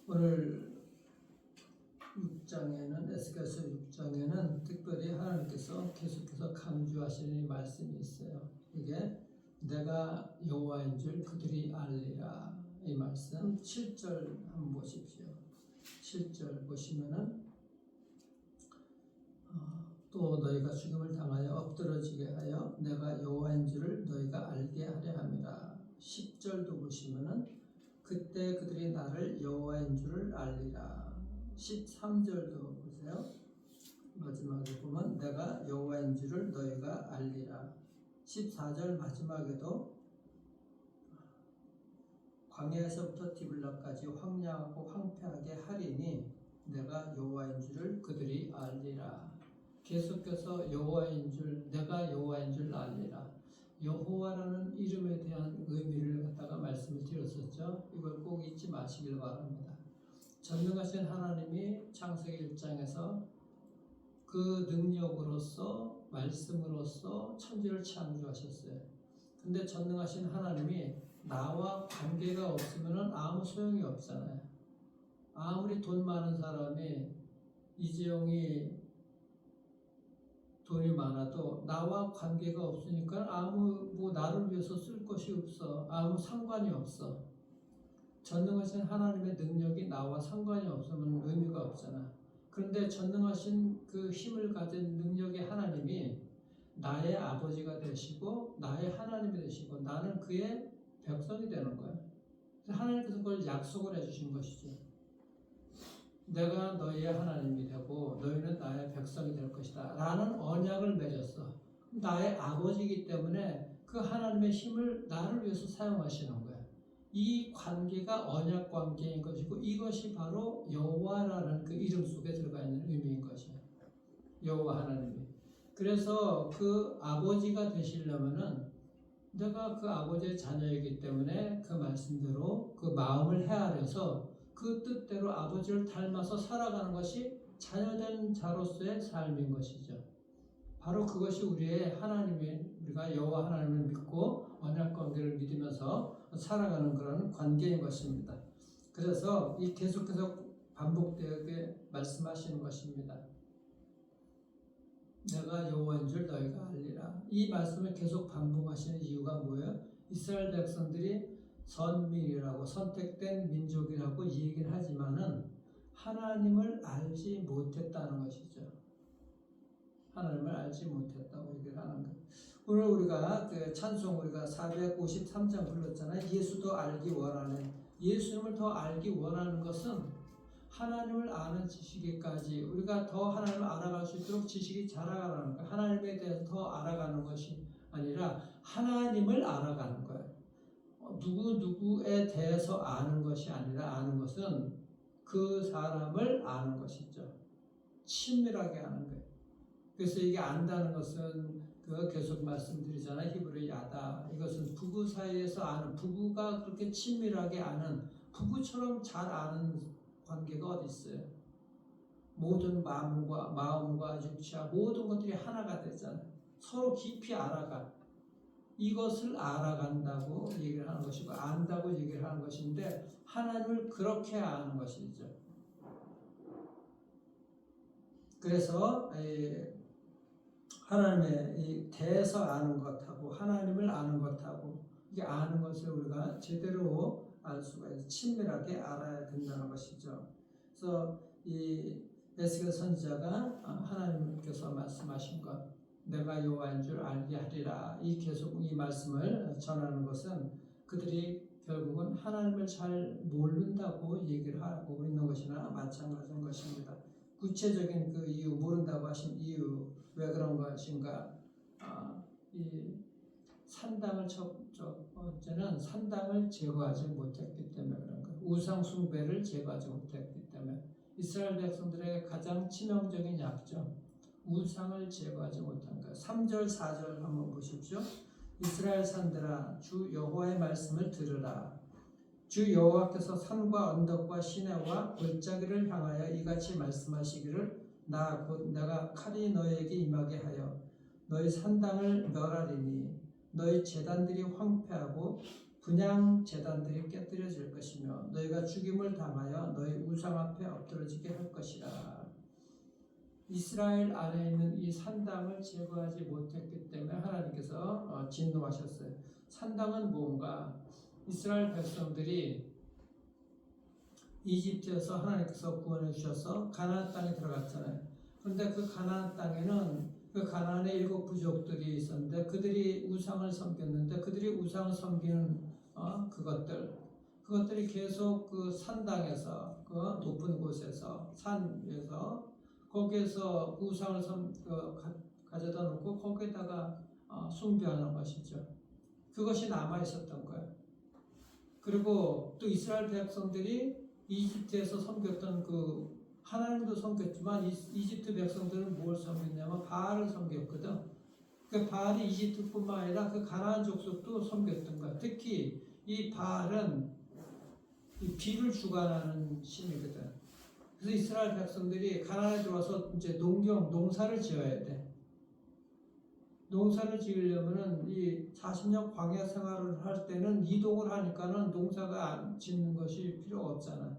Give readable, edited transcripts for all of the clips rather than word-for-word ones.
오늘 6장에는 에스겔서 6장에는 특별히 하나님께서 계속해서 강조하시는 말씀이 있어요. 이게 내가 여호와인 줄 그들이 알리라. 이 말씀 7절 한번 보십시오. 7절 보시면은 또 너희가 죽임을 당하여 엎드러지게 하여 내가 여호와인 줄을 너희가 알게 하려 함이라. 10절도 보시면은 그때 그들이 나를 여호와인 줄을 알리라. 13절도 보세요. 마지막에 보면 내가 여호와인 줄을 너희가 알리라. 14절 마지막에도 광야에서부터 디블라까지 황량하고 황폐하게 하리니 내가 여호와인 줄을 그들이 알리라. 계속해서 여호와인 줄, 내가 여호와인 줄 알리라. 여호와라는 이름에 대한 의미를 갖다가 말씀을 드렸었죠. 이걸 꼭 잊지 마시길 바랍니다. 전능하신 하나님이 창세기 1장에서 그 능력으로서 말씀으로서 천지를 창조하셨어요. 근데 전능하신 하나님이 나와 관계가 없으면 아무 소용이 없잖아요. 아무리 돈 많은 사람이 이재용이 돈이 많아도 나와 관계가 없으니까 아무 나를 위해서 쓸 것이 없어. 아무 상관이 없어. 전능하신 하나님의 능력이 나와 상관이 없으면 의미가 없잖아. 그런데 전능하신 그 힘을 가진 능력의 하나님이 나의 아버지가 되시고 나의 하나님이 되시고 나는 그의 백성이 되는 거야. 하나님께서 그걸 약속을 해주신 것이죠. 내가 너희의 하나님이 되고 너희는 나의 백성이 될 것이다 라는 언약을 맺었어. 나의 아버지이기 때문에 그 하나님의 힘을 나를 위해서 사용하시는 거야. 이 관계가 언약 관계인 것이고 이것이 바로 여호와라는 그 이름 속에 들어가 있는 의미인 것이에요. 여호와 하나님이. 그래서 그 아버지가 되시려면은 내가 그 아버지의 자녀이기 때문에 그 말씀대로 그 마음을 헤아려서 그 뜻대로 아버지를 닮아서 살아가는 것이 자녀된 자로서의 삶인 것이죠. 바로 그것이 우리의 우리가 여호와 하나님을 믿고 언약 관계를 믿으면서 살아가는 그런 관계인 것입니다. 그래서 이 계속해서 반복되게 말씀하시는 것입니다. 내가 여호와인 줄 너희가 알리라. 이 말씀을 계속 반복하시는 이유가 뭐예요? 이스라엘 백성들이 선민이라고 선택된 민족이라고 얘기를 하지만은 하나님을 알지 못했다는 것이죠. 하나님을 알지 못했다고 얘기를 하는 거예요. 오늘 우리가 그 찬송 우리가 453장 불렀잖아요. 예수도 알기 원하는, 예수님을 더 알기 원하는 것은 하나님을 아는 지식에까지 우리가 더 하나님을 알아갈 수 있도록 지식이 자라가는 거예요. 하나님에 대해서 더 알아가는 것이 아니라 하나님을 알아가는 거예요. 누구에 대해서 아는 것이 아니라 아는 것은 그 사람을 아는 것이죠. 친밀하게 아는 거예요. 그래서 이게 안다는 것은 계속 말씀드리잖아요. 히브리 야다. 이것은 부부 사이에서 아는, 부부가 그렇게 친밀하게 아는, 부부처럼 잘 아는 관계가 어디 있어요? 모든 마음과 육체와 모든 것들이 하나가 되잖아요. 서로 깊이 알아가. 이것을 알아간다고 얘기를 하는 것이고 안다고 얘기를 하는 것인데 하나님을 그렇게 아는 것이죠. 그래서 하나님의 대해서 아는 것하고 하나님을 아는 것하고 이게 아는 것을 우리가 제대로 알 수가 있어요. 친밀하게 알아야 된다는 것이죠. 그래서 이 에스겔 선지자가 하나님께서 말씀하신 것, 내가 여호와인 줄 알게 하리라. 계속 이 말씀을 전하는 것은 그들이 결국은 하나님을 잘 모른다고 얘기를 하고 있는 것이나 마찬가지인 것입니다. 구체적인 그 이유, 모른다고 하신 이유, 왜 그런 것인가? 이 산당을 첫 번째는 산당을 제거하지 못했기 때문에 그런 거예요. 우상 숭배를 제거하지 못했기 때문에. 이스라엘 백성들의 가장 치명적인 약점, 우상을 제거하지 못한 거예요. 3절, 4절 한번 보십시오. 이스라엘 산들아, 주 여호와의 말씀을 들으라. 주 여호와께서 산과 언덕과 시내와 골짜기를 향하여 이같이 말씀하시기를 나 곧 내가 칼이 너희에게 임하게 하여 너희 산당을 멸하리니 너희 제단들이 황폐하고 분향 제단들이 깨뜨려질 것이며 너희가 죽임을 당하여 너희 우상 앞에 엎드러지게 할 것이라. 이스라엘 안에 있는 이 산당을 제거하지 못했기 때문에 하나님께서 진노하셨어요. 산당은 뭔가? 이스라엘 백성들이 이집트에서 하나님께서 구원해 주셔서 가나안 땅에 들어갔잖아요. 그런데 그 가나안 땅에는 그 가나안의 7 부족들이 있었는데 그들이 우상을 섬겼는데 그들이 우상을 섬기는 그것들이 계속 그 산당에서 그 높은 곳에서 산 위에서 거기에서 우상을 가져다 놓고 거기에다가 숭배하는 것이죠. 그것이 남아 있었던 거예요. 그리고 또 이스라엘 백성들이 이집트에서 섬겼던 그 하나님도 섬겼지만 이집트 백성들은 뭘 섬겼냐면 바알을 섬겼거든. 그 바알이 이집트뿐만 아니라 그 가나안 족속도 섬겼던 거야. 특히 이 바알은 이 비를 주관하는 신이거든. 그래서 이스라엘 백성들이 가나안에 들어와서 이제 농사를 지어야 돼. 농사를 지으려면은 이 40년 광야 생활을 할 때는 이동을 하니까는 농사가 짓는 것이 필요가 없잖아.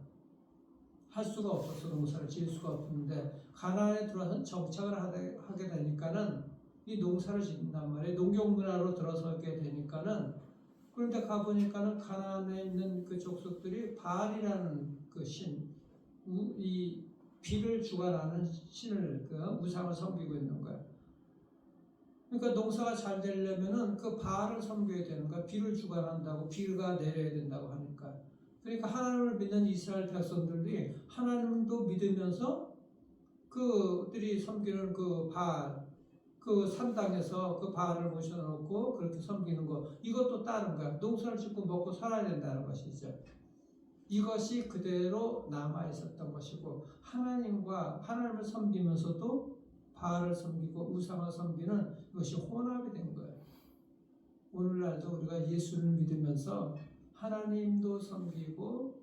할 수가 없어서 농사를 지을 수가 없는데 가나안에 들어와서 정착을 하게 되니까는 이 농사를 짓는단 말이에요. 농경 문화로 들어서게 되니까는. 그런데 가보니까는 가나안에 있는 그 족속들이 바알이라는 그 신, 이 비를 주관하는 신을 그 우상을 섬기고 있는 거야. 그러니까 농사가 잘 되려면은 그 바알을 섬겨야 되는 거야. 비를 주관한다고 비가 내려야 된다고 하니까. 그러니까 하나님을 믿는 이스라엘 백성들이 하나님도 믿으면서 그들이 섬기는 그 바알, 그 산당에서 그 바알을 모셔놓고 그렇게 섬기는 거, 이것도 다른 거야. 농사를 짓고 먹고 살아야 된다는 것이죠. 이것이 그대로 남아 있었던 것이고 하나님을 섬기면서도 바알을 섬기고 우상을 섬기는 이것이 혼합이 된 거예요. 오늘날도 우리가 예수를 믿으면서 하나님도 섬기고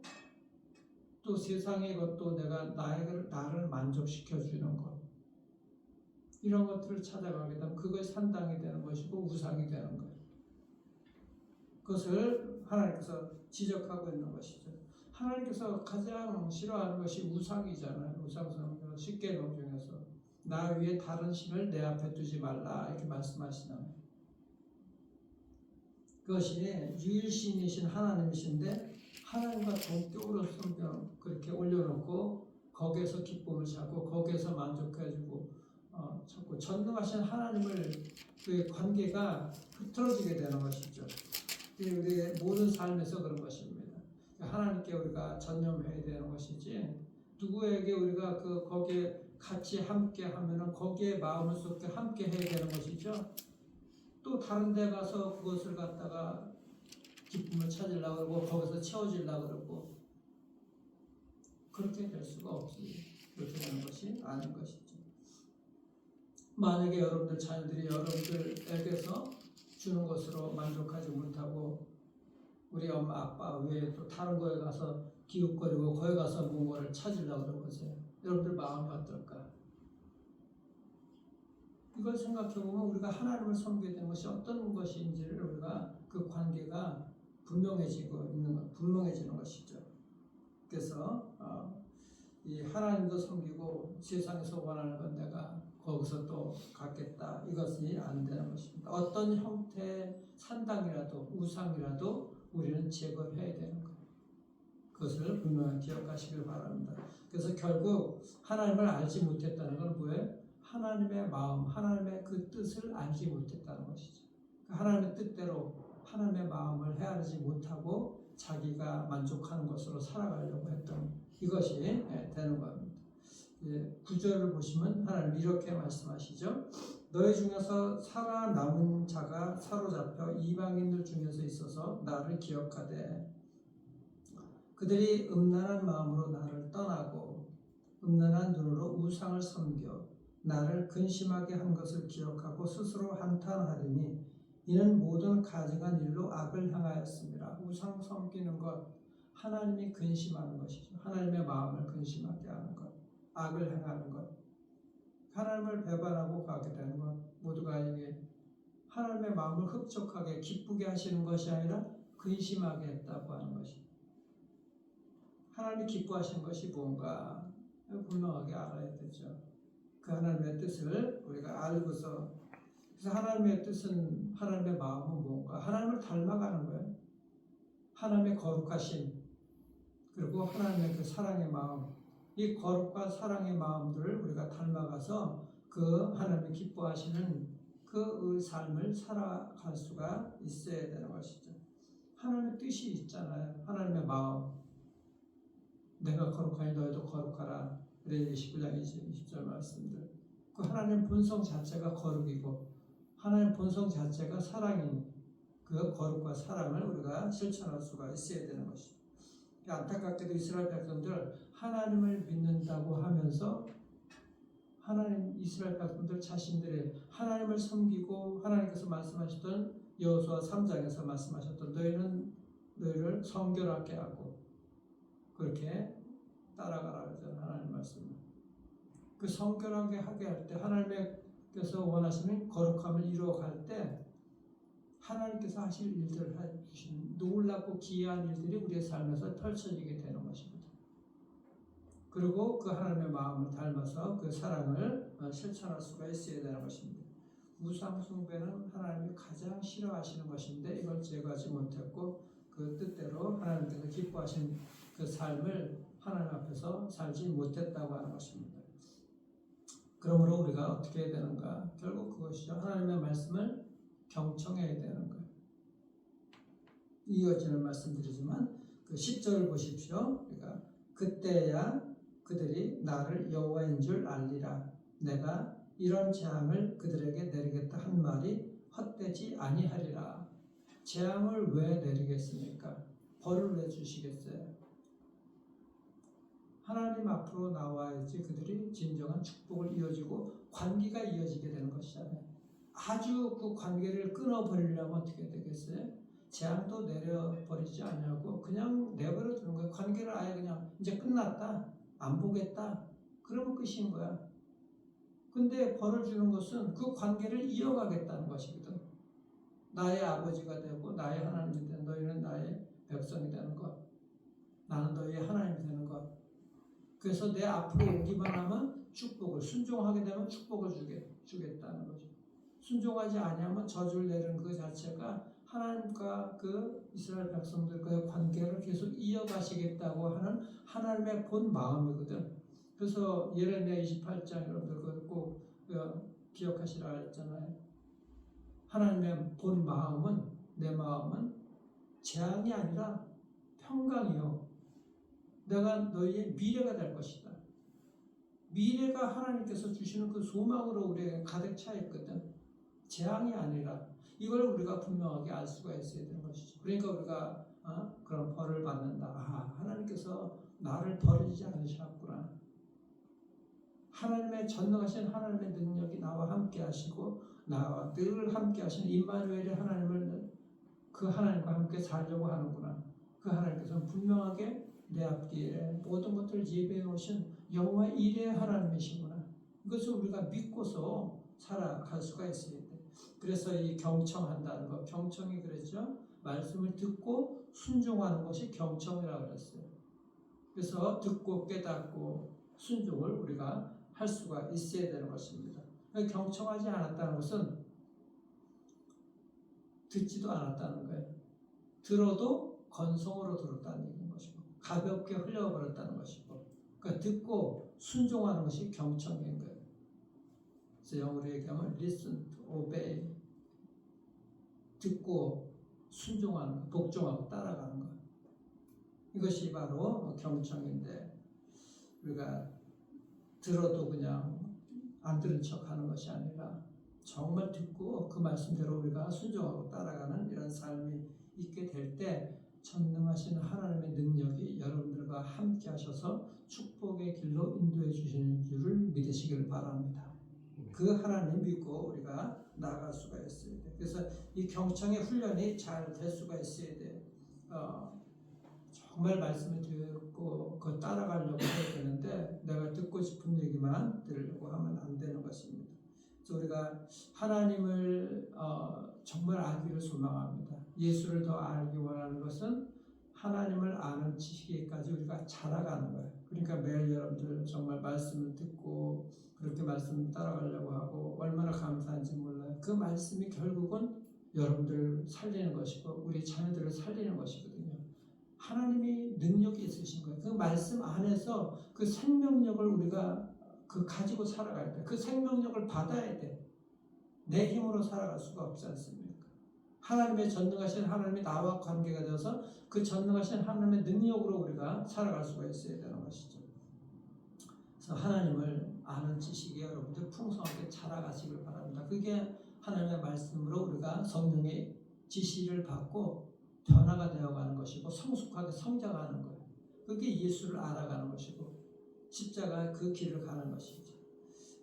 또 세상의 것도 나를 만족시켜 주는 것, 이런 것들을 찾아가게 되면 그것이 산당이 되는 것이고 우상이 되는 거예요. 그것을 하나님께서 지적하고 있는 것이죠. 하나님께서 가장 싫어하는 것이 우상이잖아요. 우상성경 10계명 중에서 나 위에 다른 신을 내 앞에 두지 말라 이렇게 말씀하시잖아요. 그것이 유일신이신 하나님이신데 하나님과 동격으로 그렇게 올려놓고 거기에서 기쁨을 찾고 거기에서 만족해주고 자꾸 전능하신 하나님을 그 관계가 흐트러지게 되는 것이죠. 우리의 모든 삶에서 그런 것입니다. 하나님께 우리가 전념해야 되는 것이지 누구에게 우리가 거기에 같이 함께 하면은 거기에 마음을 쏟게 함께 해야 되는 것이죠. 또 다른 데 가서 그것을 갖다가 기쁨을 찾으려고 그러고 거기서 채워지려고 그러고 그렇게 될 수가 없지. 그렇게 되는 것이 아닌 것이죠. 만약에 여러분들 자녀들이 여러분들에게서 주는 것으로 만족하지 못하고 우리 엄마 아빠 외에 또 다른 거에 가서 기웃거리고 거기 가서 뭔가를 찾으려고 그러세요. 여러분들 마음이 어떨까? 이걸 생각해보면 우리가 하나님을 섬기게 된 것이 어떤 것인지를 우리가 그 관계가 분명해지는 것이죠. 그래서 이 하나님도 섬기고 세상에서 원하는 건 내가 거기서 또 갖겠다, 이것이 안 되는 것입니다. 어떤 형태의 산당이라도 우상이라도 우리는 제거해야 되는 거예요. 그것을 분명히 기억하시길 바랍니다. 그래서 결국 하나님을 알지 못했다는 건 뭐예요? 하나님의 마음, 하나님의 그 뜻을 알지 못했다는 것이죠. 하나님의 뜻대로 하나님의 마음을 헤아리지 못하고 자기가 만족하는 것으로 살아가려고 했던 이것이 되는 겁니다. 9절을 보시면 하나님 이렇게 말씀하시죠. 너희 중에서 살아남은 자가 사로잡혀 이방인들 중에서 있어서 나를 기억하되 그들이 음란한 마음으로 나를 떠나고 음란한 눈으로 우상을 섬겨 나를 근심하게 한 것을 기억하고 스스로 한탄하리니 이는 모든 가증한 일로 악을 향하였습니다. 우상 섬기는 것, 하나님이 근심하는 것이죠. 하나님의 마음을 근심하게 하는 것, 악을 행하는 것, 하나님을 배반하고 가게 되는 것, 모두가 이게 하나님의 마음을 흡족하게 기쁘게 하시는 것이 아니라 근심하게 했다고 하는 것이. 하나님이 기뻐하신 것이 뭔가 분명하게 알아야 되죠. 그 하나님의 뜻을 우리가 알고서, 그래서 하나님의 뜻은, 하나님의 마음은 뭔가? 하나님을 닮아가는 거예요. 하나님의 거룩하심, 그리고 하나님의 그 사랑의 마음, 이 거룩과 사랑의 마음들을 우리가 닮아가서 그 하나님이 기뻐하시는 그 삶을 살아갈 수가 있어야 되는 것이죠. 하나님의 뜻이 있잖아요. 하나님의 마음. 내가 거룩하니 너희도 거룩하라. 그래 19장 20절 말씀들. 그 하나님 본성 자체가 거룩이고 하나님 본성 자체가 사랑이니 그 거룩과 사랑을 우리가 실천할 수가 있어야 되는 것이죠. 안타깝게도 이스라엘 백성들 하나님을 믿는다고 하면서 하나님 이스라엘 백성들 자신들의 하나님을 섬기고 하나님께서 말씀하셨던 여호수아 3장에서 말씀하셨던 너희를 성결하게 하고 그렇게 따라가라 그러잖아요. 하나님 말씀. 그 성결하게 하게 할 때 하나님께서 원하시는 거룩함을 이루어갈 때 하나님께서 하실 일들을 해주신 놀랍고 기이한 일들이 우리의 삶에서 펼쳐지게 되는 것입니다. 그리고 그 하나님의 마음을 닮아서 그 사랑을 실천할 수가 있어야 되는 것입니다. 우상 숭배는 하나님이 가장 싫어하시는 것인데 이걸 제거하지 못했고 그 뜻대로 하나님께서 기뻐하신 그 삶을 하나님 앞에서 살지 못했다고 하는 것입니다. 그러므로 우리가 어떻게 해야 되는가? 결국 그것이죠. 하나님의 말씀을 경청해야 되는 거예요. 이어지는 말씀드리지만 그 10절을 보십시오. 그러니까 그때야 그들이 나를 여호와인 줄 알리라. 내가 이런 재앙을 그들에게 내리겠다 한 말이 헛되지 아니하리라. 재앙을 왜 내리겠습니까? 벌을 왜 주시겠어요? 하나님 앞으로 나와야지 그들이 진정한 축복을 이어지고 관계가 이어지게 되는 것이잖아요. 아주 그 관계를 끊어버리려면 어떻게 되겠어요? 재앙도 내려버리지 않냐고 그냥 내버려 두는 거예요. 관계를 아예 그냥 이제 끝났다, 안 보겠다, 그러면 끝인 거야. 근데 벌을 주는 것은 그 관계를 이어가겠다는 것이거든. 나의 아버지가 되고 나의 하나님이 되는, 너희는 나의 백성이 되는 것, 나는 너희의 하나님이 되는 것. 그래서 내 앞으로 오기만 하면 축복을, 순종하게 되면 축복을 주겠다는 거죠. 순종하지 아니하면 저주를 내리는 그 자체가 하나님과 그 이스라엘 백성들과의 관계를 계속 이어가시겠다고 하는 하나님의 본 마음이거든. 그래서 예레미야 28장 여러분들 꼭 기억하시라 했잖아요. 하나님의 본 마음은, 내 마음은 재앙이 아니라 평강이요. 내가 너희의 미래가 될 것이다. 미래가 하나님께서 주시는 그 소망으로 우리에게 가득 차 있거든. 재앙이 아니라 이걸 우리가 분명하게 알 수가 있어야 되는 것이죠. 그러니까 우리가 그런 벌을 받는다. 하나님께서 나를 버리지 않으셨구나. 하나님의 전능하신 하나님의 능력이 나와 함께 하시고 나와 늘 함께 하시는 임마누엘의 하나님을 그 하나님과 함께 살려고 하는구나. 그 하나님께서는 분명하게 내 앞길에 모든 것들을 예배해 오신 영원한 일의 하나님이시구나. 이것을 우리가 믿고서 살아갈 수가 있어야 돼. 그래서 이 경청한다는 것, 경청이 그랬죠. 말씀을 듣고 순종하는 것이 경청이라고 그랬어요. 그래서 듣고 깨닫고 순종을 우리가 할 수가 있어야 되는 것입니다. 경청하지 않았다는 것은 듣지도 않았다는 거예요. 들어도 건성으로 들었다는 얘기인 것이고 가볍게 흘려버렸다는 것이고 그러니까 듣고 순종하는 것이 경청인 거예요. 그래서 영어로 얘기하면 listen to obey, 듣고 순종하는 것, 복종하고 따라가는 것. 이것이 바로 경청인데 우리가 들어도 그냥 안 들은 척하는 것이 아니라 정말 듣고 그 말씀대로 우리가 순종하고 따라가는 이런 삶이 있게 될 때 전능하신 하나님의 능력이 여러분들과 함께 하셔서 축복의 길로 인도해 주시는 줄을 믿으시길 바랍니다. 그 하나님 믿고 우리가 나아갈 수가 있어야 돼. 그래서 이 경청의 훈련이 잘 될 수가 있어야 돼. 정말 말씀을 듣고 그거 따라가려고 해야 되는데 내가 듣고 싶은 얘기만 들으려고 하면 안 되는 것입니다. 그래서 우리가 하나님을 정말 알기를 소망합니다. 예수를 더 알기 원하는 것은 하나님을 아는 지식에까지 우리가 자라가는 거예요. 그러니까 매일 여러분들 정말 말씀을 듣고 그렇게 말씀 따라가려고 하고 얼마나 감사한지 몰라요. 그 말씀이 결국은 여러분들을 살리는 것이고 우리 자녀들을 살리는 것이거든요. 하나님이 능력이 있으신 거예요. 그 말씀 안에서 그 생명력을 우리가 가지고 살아가야 돼. 그 생명력을 받아야 돼. 내 힘으로 살아갈 수가 없지 않습니까? 하나님의 전능하신 하나님이 나와 관계가 되어서 그 전능하신 하나님의 능력으로 우리가 살아갈 수가 있어야 되는 것이죠. 그래서 하나님을 아는 지식이 여러분들 풍성하게 자라가시길 바랍니다. 그게 하나님의 말씀으로 우리가 성령의 지시를 받고 변화가 되어가는 것이고 성숙하게 성장하는 거예요. 그게 예수를 알아가는 것이고 십자가 그 길을 가는 것이죠.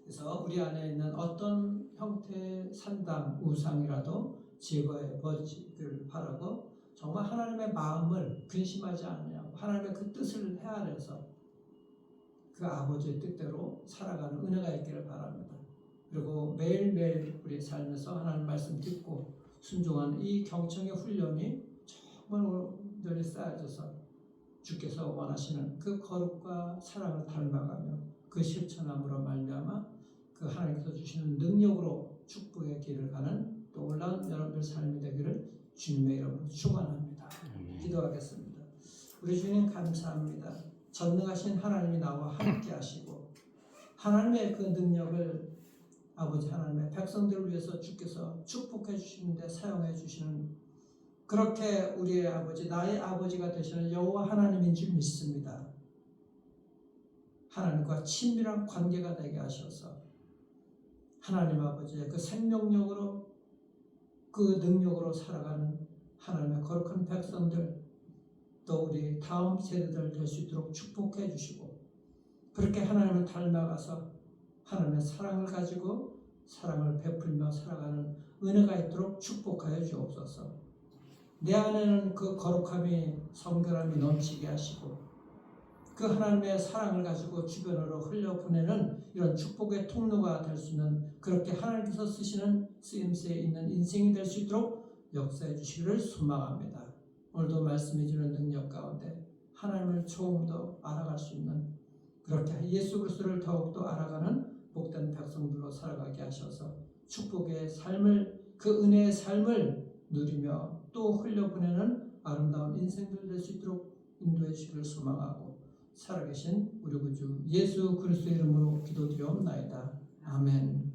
그래서 우리 안에 있는 어떤 형태의 산당, 우상이라도 제거해 버리기를 바라고 정말 하나님의 마음을 근심하지 않냐고 하나님의 그 뜻을 헤아려서 그 아버지의 뜻대로 살아가는 은혜가 있기를 바랍니다. 그리고 매일매일 우리 삶에서 하나님 말씀 듣고 순종하는 이 경청의 훈련이 정말 온전히 쌓여져서 주께서 원하시는 그 거룩과 사랑을 닮아가며 그 실천함으로 말미암아 그 하나님께서 주시는 능력으로 축복의 길을 가는 또 올라온 여러분들 삶이 되기를 주님의 이름으로 축원합니다. 기도하겠습니다. 우리 주님 감사합니다. 전능하신 하나님이 나와 함께 하시고 하나님의 그 능력을 아버지 하나님의 백성들을 위해서 주께서 축복해 주시는데 사용해 주시는 그렇게 우리의 아버지 나의 아버지가 되시는 여호와 하나님인 줄 믿습니다. 하나님과 친밀한 관계가 되게 하셔서 하나님 아버지의 그 생명력으로 그 능력으로 살아가는 하나님의 거룩한 백성들 또 우리 다음 세대들 될 수 있도록 축복해 주시고 그렇게 하나님을 닮아가서 하나님의 사랑을 가지고 사랑을 베풀며 살아가는 은혜가 있도록 축복하여 주옵소서. 내 안에는 그 거룩함이 성결함이 넘치게 하시고 그 하나님의 사랑을 가지고 주변으로 흘려보내는 이런 축복의 통로가 될 수 있는 그렇게 하나님께서 쓰시는 쓰임새에 있는 인생이 될 수 있도록 역사해 주시기를 소망합니다. 오늘도 말씀해 주는 능력 가운데 하나님을 조금 더 알아갈 수 있는 그렇게 예수 그리스도를 더욱더 알아가는 복된 백성들로 살아가게 하셔서 축복의 삶을 그 은혜의 삶을 누리며 또 흘려보내는 아름다운 인생들 될 수 있도록 인도해 주시기를 소망하고 살아계신 우리 구주 예수 그리스도의 이름으로 기도드리옵나이다. 아멘.